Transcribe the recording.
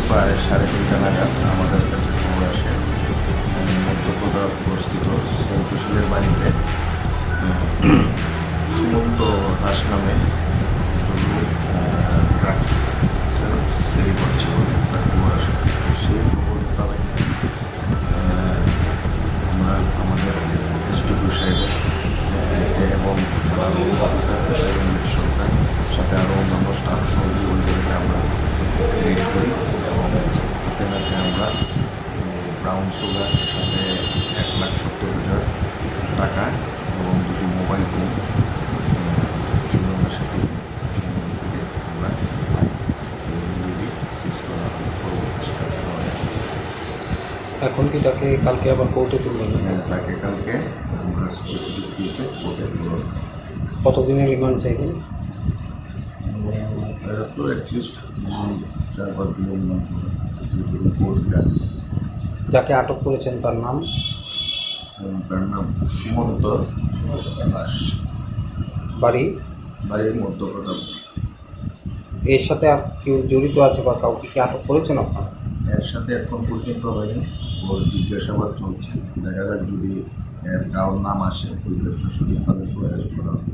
প্রায় 3:30 নাগাদ আমাদের কাছে খবর আসে মধ্যপ্রদেশস্থিত সন্তোষীদের বাড়িতে সুমন্ত দাস নামে ড্রাগস সেল করছে বলে একটা খবর আসে। সেই খবর মোতাবেক আমরা আমাদের এসডিপিও সাহেবের এবং অফিসার এবং সরকার সাথে আরও অন্যান্য স্টাফ সহযোগী ওই জায়গায় আমরা রেড করি এবং হাতে নাতে আমরা ব্রাউন সুগার সাথে 1,70,000 টাকা এবং 2টি মোবাইল ফোন সুন্দর সাথে আমরা পাই সিজ করা পরবর্তী স্টাফ এখন কি তাকে কালকে আবার কোর্টে তুলবেন? তাকে কালকে আমরা স্পেসিফিক কেসে কোর্টে তুলব। কতদিনের রিমান্ড চাইবেন? এরা তো অ্যাটলিস্ট 4-5 দিনের মধ্যে কোর্ট জানি। যাকে আটক করেছেন তার নাম? তার নাম সুমন্ত দাস, বাড়ির মধ্যপ্রতাপ। এর সাথে আর কেউ জড়িত আছে বা কাউকে কি আটক করেছেন আপনারা? এর সাথে এখন পর্যন্ত হয়নি, ওর জিজ্ঞাসাবাদ চলছে। দেখা যাক যদি এর কারোর নাম আসে, সঠিকভাবে অ্যারেস্ট করা হবে।